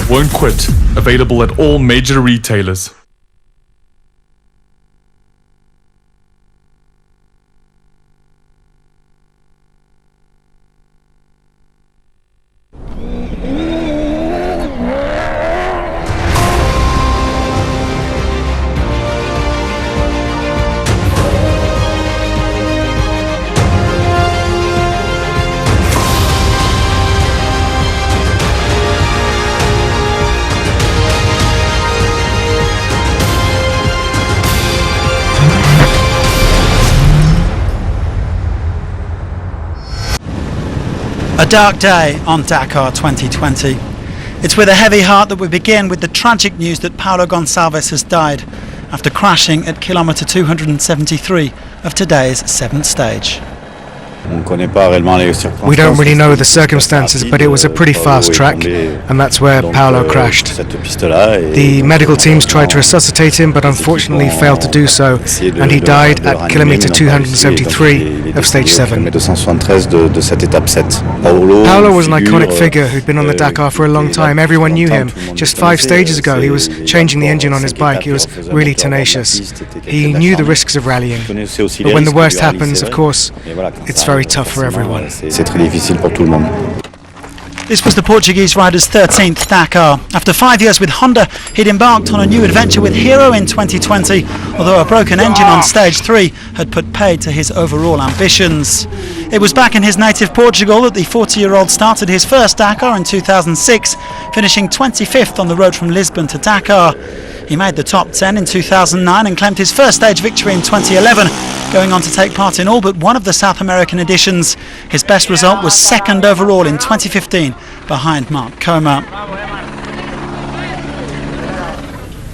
Won't Quit, available at all major retailers. A dark day on Dakar 2020. It's with a heavy heart that we begin with the tragic news that Paulo Gonçalves has died after crashing at kilometre 273 of today's 7th stage. We don't really know the circumstances, but it was a pretty fast track, and that's where Paulo crashed. The medical teams tried to resuscitate him, but unfortunately failed to do so, and he died at kilometre 273 of stage 7. Paulo was an iconic figure who'd been on the Dakar for a long time. Everyone knew him. Just 5 stages ago, he was changing the engine on his bike. He was really tenacious. He knew the risks of rallying, but when the worst happens, of course, it's very tough for everyone. This was the Portuguese rider's 13th Dakar. After 5 years with Honda, he'd embarked on a new adventure with Hero in 2020, although a broken engine on stage 3 had put paid to his overall ambitions. It was back in his native Portugal that the 40-year-old started his first Dakar in 2006, finishing 25th on the road from Lisbon to Dakar. He made the top 10 in 2009 and claimed his first stage victory in 2011, going on to take part in all but one of the South American editions. His best result was second overall in 2015, behind Mark Coma.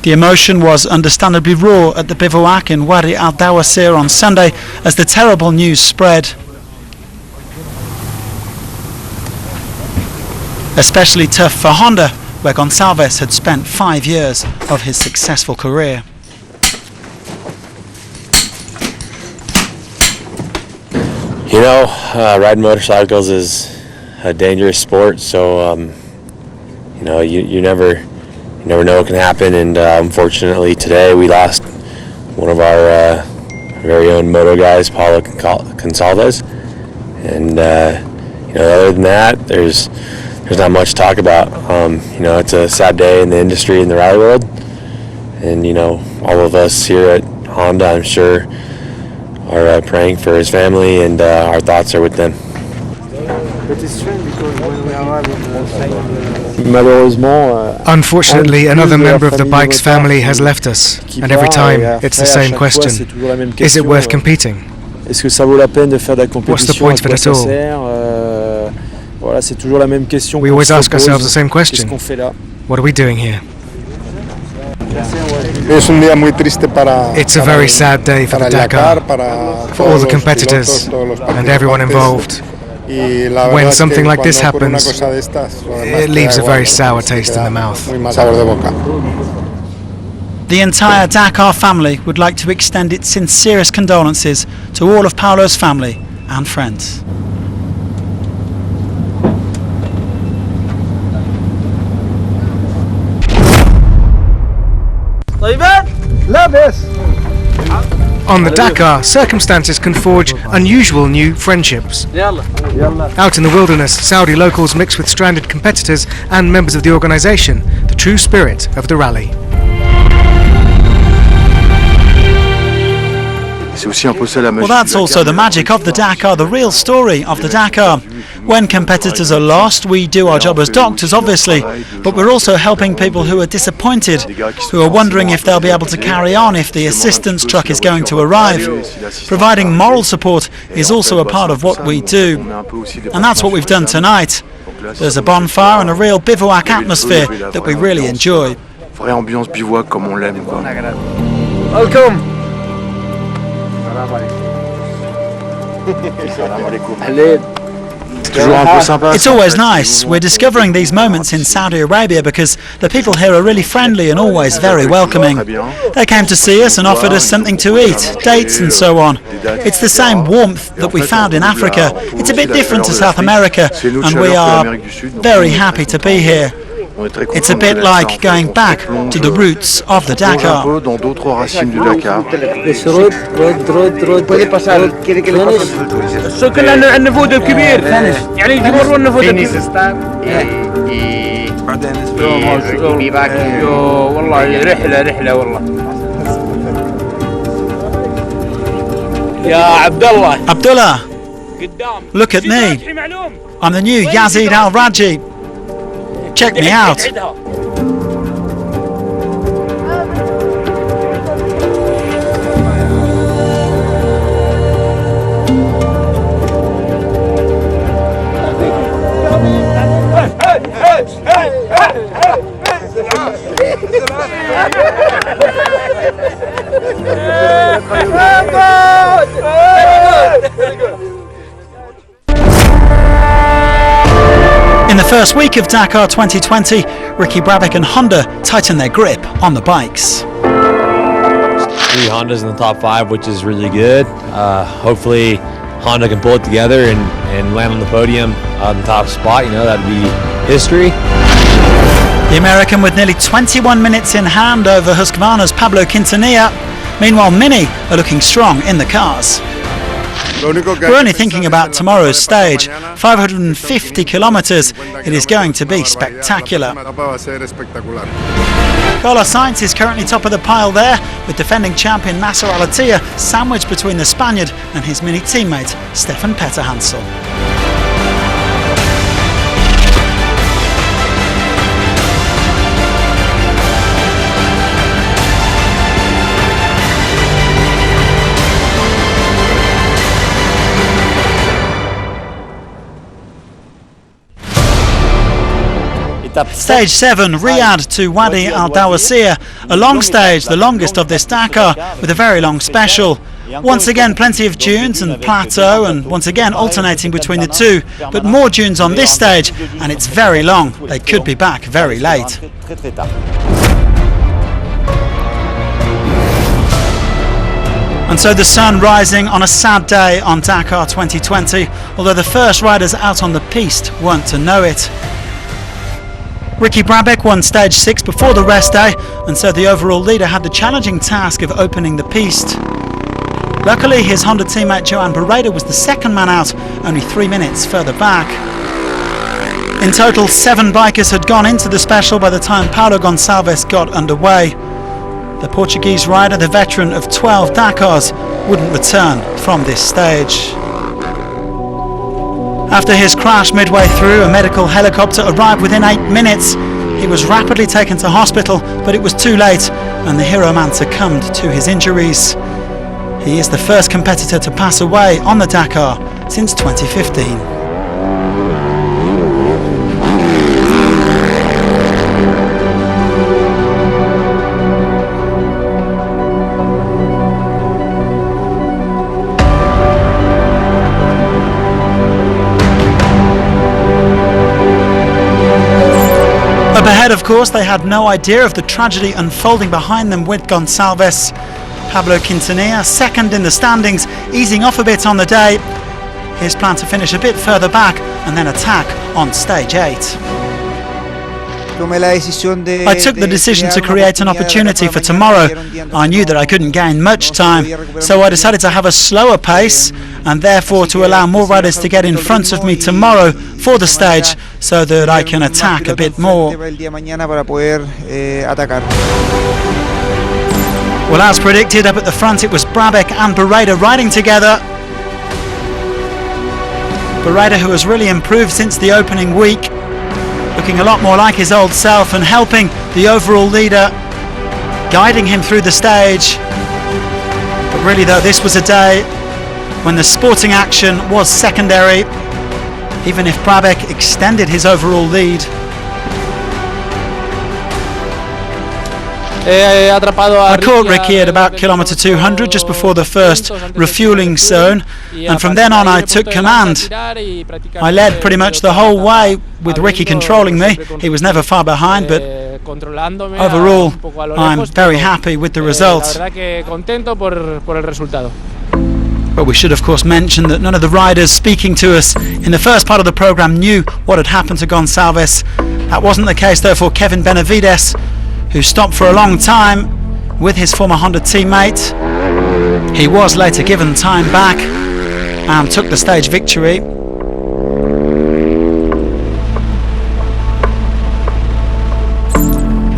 The emotion was understandably raw at the bivouac in Wadi Al Dawasir on Sunday as the terrible news spread. Especially tough for Honda, where Gonçalves had spent 5 years of his successful career. You know, riding motorcycles is a dangerous sport, so you know, you never know what can happen. And unfortunately, today we lost one of our very own moto guys, Paulo Gonçalves. And you know, other than that, there's not much to talk about. You know, it's a sad day in the industry, in the rally world, and you know, all of us here at Honda, I'm sure, are praying for his family, and our thoughts are with them. Unfortunately, another member of the bike's family has left us, and every time it's the same question: is it worth competing? What's the point of it at all? We always ask ourselves the same question: what are we doing here? It's a very sad day for the Dakar, for all the competitors and everyone involved. When something like this happens, it leaves a very sour taste in the mouth. The entire Dakar family would like to extend its sincerest condolences to all of Paulo's family and friends. On the Dakar, circumstances can forge unusual new friendships. Out in the wilderness, Saudi locals mix with stranded competitors and members of the organisation, the true spirit of the rally. Well, that's also the magic of the Dakar, the real story of the Dakar. When competitors are lost, we do our job as doctors, obviously, but we're also helping people who are disappointed, who are wondering if they'll be able to carry on, if the assistance truck is going to arrive. Providing moral support is also a part of what we do, and that's what we've done tonight. There's a bonfire and a real bivouac atmosphere that we really enjoy. Welcome! It's always nice. We're discovering these moments in Saudi Arabia because the people here are really friendly and always very welcoming. They came to see us and offered us something to eat, dates and so on. It's the same warmth that we found in Africa. It's a bit different to South America, and we are very happy to be here. It's a bit like going back to the roots of the Dakar. Abdullah, look at me. I'm the new Yazid Al-Raji. Check me out. In the first week of Dakar 2020, Ricky Brabec and Honda tightened their grip on the bikes. 3 Hondas in the top 5, which is really good. Hopefully Honda can pull it together and land on the podium on the top spot. You know, that'd be history. The American with nearly 21 minutes in hand over Husqvarna's Pablo Quintanilla. Meanwhile, Mini are looking strong in the cars. We're only thinking about tomorrow's stage, 550 kilometers. It is going to be spectacular. Carlos Sainz is currently top of the pile there, with defending champion Nasser Al-Attiyah sandwiched between the Spaniard and his Mini teammate Stefan Petterhansel. Stage 7, Riyadh to Wadi Al Dawasir, a long stage, the longest of this Dakar, with a very long special. Once again, plenty of dunes and plateau, and once again alternating between the two, but more dunes on this stage, and it's very long. They could be back very late. And so the sun rising on a sad day on Dakar 2020, although the first riders out on the piste weren't to know it. Ricky Brabec won stage 6 before the rest day, and so the overall leader had the challenging task of opening the piste. Luckily, his Honda teammate Joan Barreda was the second man out, only 3 minutes further back. In total, 7 bikers had gone into the special by the time Paulo Gonçalves got underway. The Portuguese rider, the veteran of 12 Dakars, wouldn't return from this stage. After his crash midway through, a medical helicopter arrived within 8 minutes. He was rapidly taken to hospital, but it was too late, and the hero man succumbed to his injuries. He is the first competitor to pass away on the Dakar since 2015. Up ahead, of course, they had no idea of the tragedy unfolding behind them with Gonçalves. Pablo Quintanilla, second in the standings, easing off a bit on the day. His plan to finish a bit further back and then attack on stage 8. I took the decision to create an opportunity for tomorrow. I knew that I couldn't gain much time, so I decided to have a slower pace and therefore to allow more riders to get in front of me tomorrow for the stage so that I can attack a bit more. Well, as predicted, up at the front it was Brabec and Barreda riding together. Barreda, who has really improved since the opening week, looking a lot more like his old self and helping the overall leader, guiding him through the stage. But really though, this was a day when the sporting action was secondary, even if Brabec extended his overall lead. I caught Ricky at about kilometre 200 just before the first refuelling zone, and from then on I took command. I led pretty much the whole way with Ricky controlling me. He was never far behind, but overall I'm very happy with the result. But we should of course mention that none of the riders speaking to us in the first part of the programme knew what had happened to Gonçalves. That wasn't the case though for Kevin Benavides, who stopped for a long time with his former Honda teammate. He was later given time back and took the stage victory.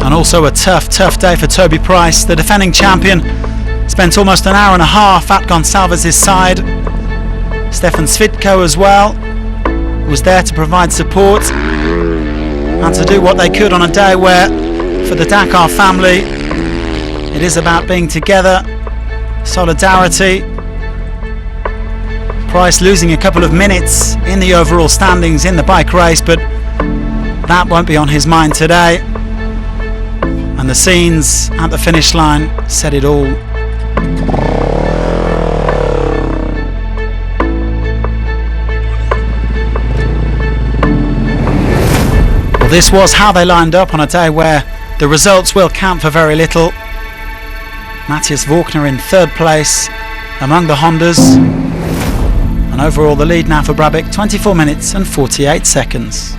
And also a tough day for Toby Price, the defending champion. Spent almost an hour and a half at Gonçalves' side. Stefan Svitko as well was there to provide support and to do what they could on a day where, for the Dakar family, it is about being together, solidarity. Price losing a couple of minutes in the overall standings in the bike race, but that won't be on his mind today. And the scenes at the finish line said it all. Well, this was how they lined up on a day where the results will count for very little. Matthias Walkner in third place among the Hondas. And overall the lead now for Brabik, 24 minutes and 48 seconds.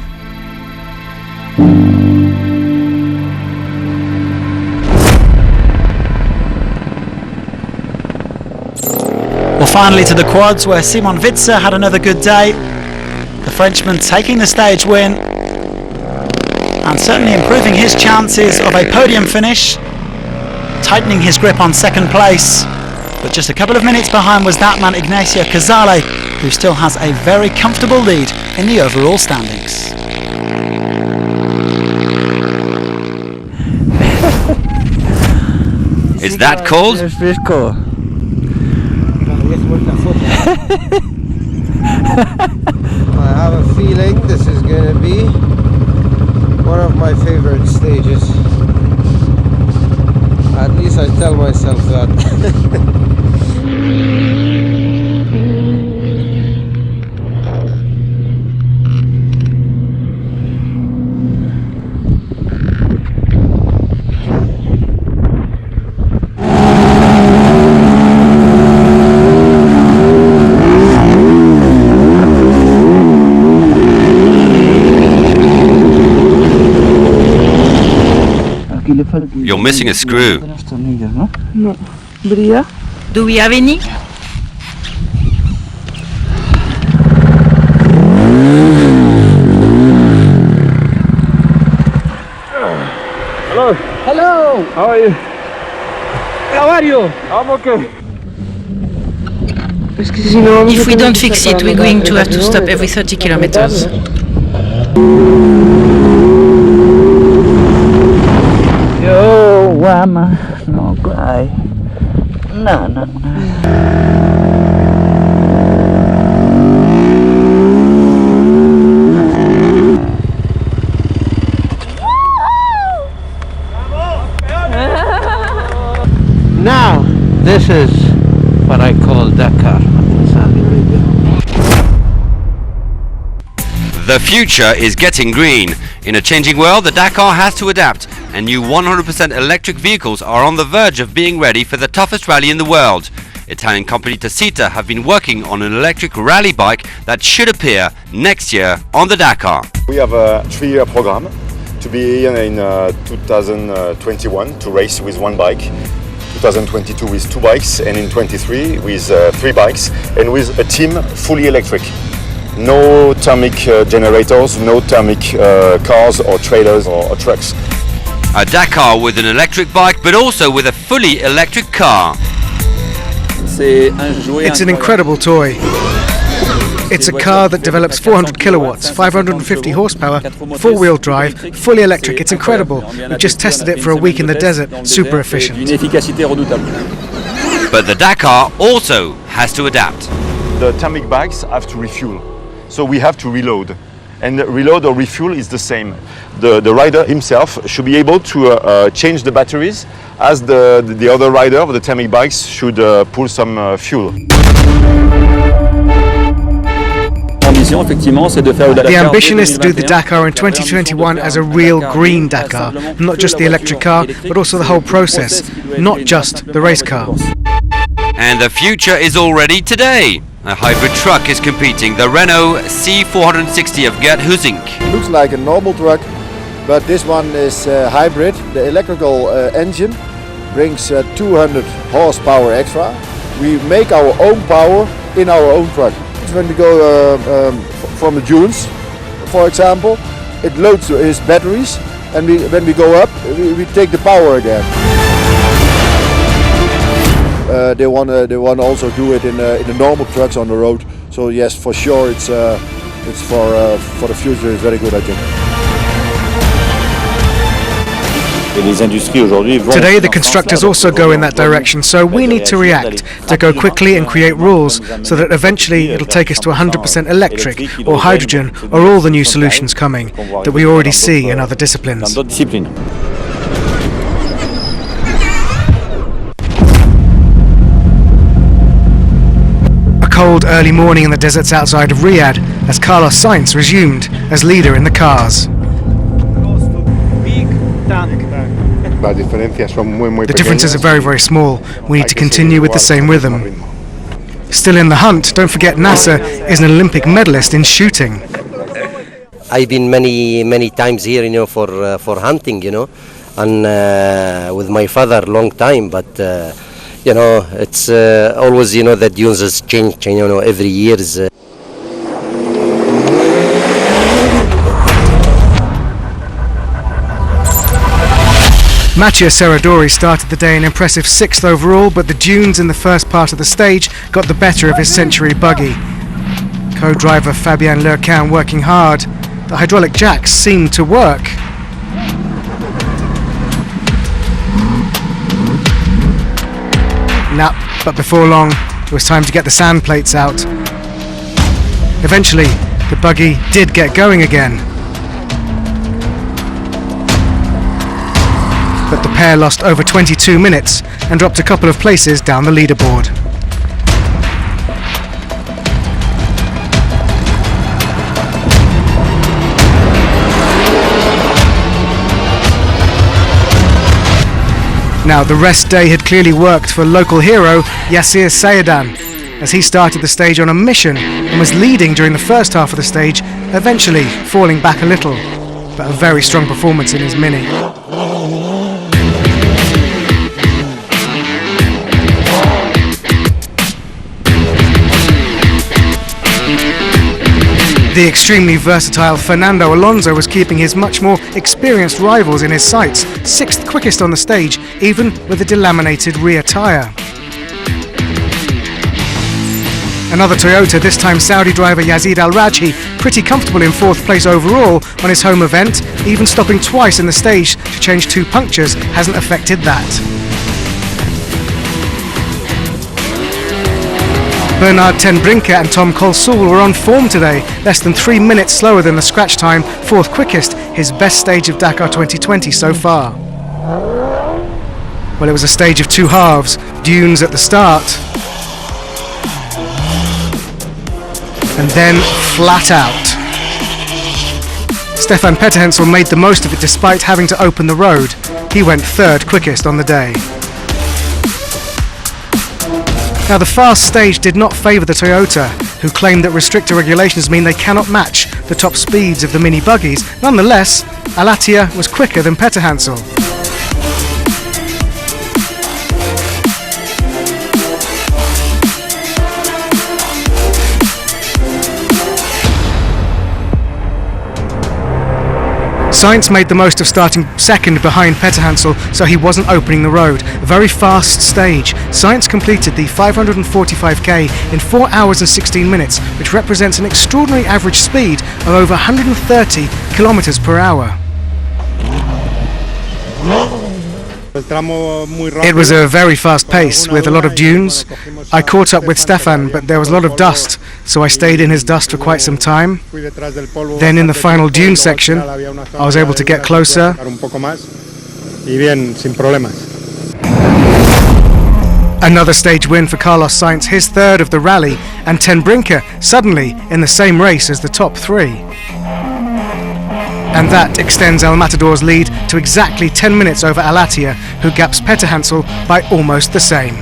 Well, finally to the quads, where Simon Witzer had another good day. The Frenchman taking the stage win and certainly improving his chances of a podium finish, tightening his grip on second place. But just a couple of minutes behind was that man Ignacio Casale, who still has a very comfortable lead in the overall standings. Is that cold? I have a feeling this is going to be one of my favorite stages. At least I tell myself that. You're missing a screw. No. Brilla. Do we have any? Hello. Hello. How are you? How are you? I'm okay. If we don't fix it, we're going to have to stop every 30 kilometers. Yo, Wama, no cry. No. Now, this is what I call Dakar in Saudi Arabia. The future is getting green. In a changing world, the Dakar has to adapt, and new 100% electric vehicles are on the verge of being ready for the toughest rally in the world. Italian company Tacita have been working on an electric rally bike that should appear next year on the Dakar. We have a 3-year program to be here in 2021 to race with one bike, 2022 with 2 bikes, and in 23 with 3 bikes, and with a team fully electric. No thermic generators, no thermic cars or trailers or trucks. A Dakar with an electric bike, but also with a fully electric car. It's an incredible toy. It's a car that develops 400 kilowatts, 550 horsepower, 4-wheel drive, fully electric. It's incredible. We just tested it for a week in the desert. Super efficient. But the Dakar also has to adapt. The thermic bikes have to refuel, so we have to reload. And reload or refuel is the same. The rider himself should be able to change the batteries as the other rider of the thermic bikes should pull some fuel. The ambition is to do the Dakar in 2021 as a real green Dakar, not just the electric car, but also the whole process, not just the race car. And the future is already today. A hybrid truck is competing, the Renault C460 of Gerd Husink. Looks like a normal truck, but this one is hybrid. The electrical engine brings 200 horsepower extra. We make our own power in our own truck. When we go from the dunes, for example, it loads his batteries, and when we go up, we take the power again. They want to also do it in the normal trucks on the road. So yes, for sure, it's for the future. It's very good, I think. Today the constructors also go in that direction, so we need to react, to go quickly and create rules so that eventually it'll take us to 100% electric or hydrogen or all the new solutions coming that we already see in other disciplines. A cold early morning in the deserts outside of Riyadh as Carlos Sainz resumed as leader in the cars. The differences are very, very small. We need to continue with the same rhythm. Still in the hunt, don't forget Nasser is an Olympic medalist in shooting. I've been many times here, for hunting, and with my father long time, but it's always, the dunes has changed, every years. Mattia Serradori started the day an impressive 6th overall, but the dunes in the first part of the stage got the better of his Century buggy. Co-driver Fabien Lurquin working hard. The hydraulic jacks seemed to work. Nah, but before long, it was time to get the sand plates out. Eventually, the buggy did get going again. But the pair lost over 22 minutes and dropped a couple of places down the leaderboard. Now, the rest day had clearly worked for local hero Yassir Sayedan, as he started the stage on a mission and was leading during the first half of the stage, eventually falling back a little, but a very strong performance in his Mini. The extremely versatile Fernando Alonso was keeping his much more experienced rivals in his sights, 6th quickest on the stage, even with a delaminated rear tyre. Another Toyota, this time Saudi driver Yazid Al-Rajhi, pretty comfortable in 4th place overall on his home event, even stopping twice in the stage to change 2 punctures hasn't affected that. Bernard ten Brinke and Tom Colsoul were on form today, less than 3 minutes slower than the scratch time, 4th quickest, his best stage of Dakar 2020 so far. Well, it was a stage of 2 halves, dunes at the start, and then flat out. Stefan Petterhensel made the most of it despite having to open the road. He went 3rd quickest on the day. Now, the fast stage did not favour the Toyota, who claimed that restrictor regulations mean they cannot match the top speeds of the mini buggies. Nonetheless, Al-Attiyah was quicker than Petterhensel. Sainz made the most of starting 2nd behind Petterhensel, so he wasn't opening the road. A very fast stage. Sainz completed the 545k in 4 hours and 16 minutes, which represents an extraordinary average speed of over 130 kilometers per hour. It was a very fast pace with a lot of dunes. I caught up with Stefan, but there was a lot of dust, so I stayed in his dust for quite some time. Then in the final dune section, I was able to get closer. Another stage win for Carlos Sainz, his 3rd of the rally, and ten Brinke suddenly in the same race as the top 3. And that extends El Matador's lead to exactly 10 minutes over Al-Attiyah, who gaps Petterhensel by almost the same.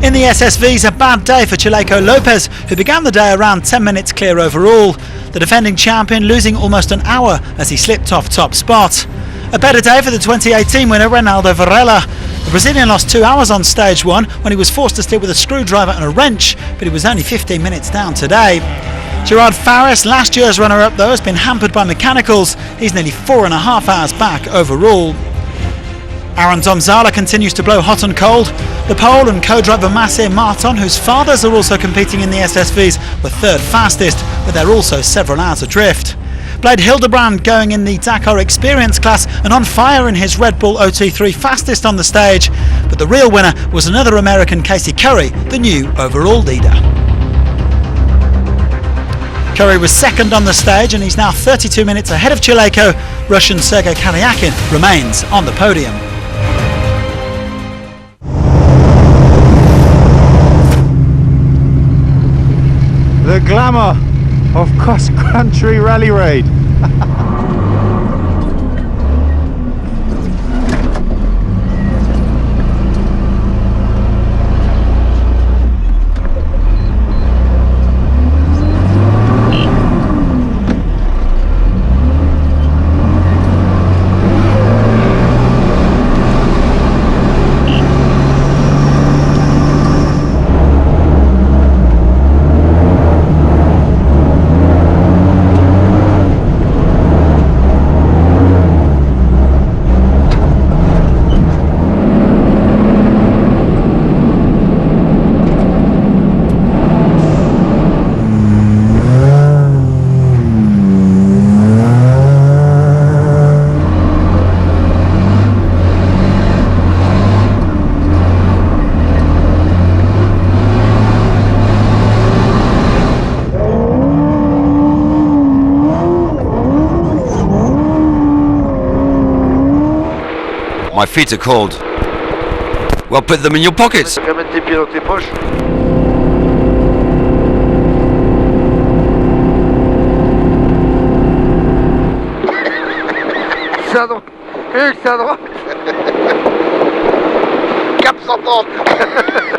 In the SSVs, a bad day for Chaleco Lopez, who began the day around 10 minutes clear overall. The defending champion losing almost an hour as he slipped off top spot. A better day for the 2018 winner Reinaldo Varela. The Brazilian lost 2 hours on stage 1 when he was forced to steer with a screwdriver and a wrench, but he was only 15 minutes down today. Gerard Faris, last year's runner-up though, has been hampered by mechanicals. He's nearly 4.5 hours back overall. Aaron Domzala continues to blow hot and cold. The Pole and co-driver Massey Martin, whose fathers are also competing in the SSVs, were third fastest, but they're also several hours adrift. Blade Hildebrand going in the Dakar Experience class and on fire in his Red Bull OT3 fastest on the stage, but the real winner was another American, Casey Curry, the new overall leader. Curry was second on the stage and he's now 32 minutes ahead of Chaleco. Russian Sergei Karyakin remains on the podium. The glamour of cross-country rally raid. My feet are cold. Well, put them in your pockets. Cap 130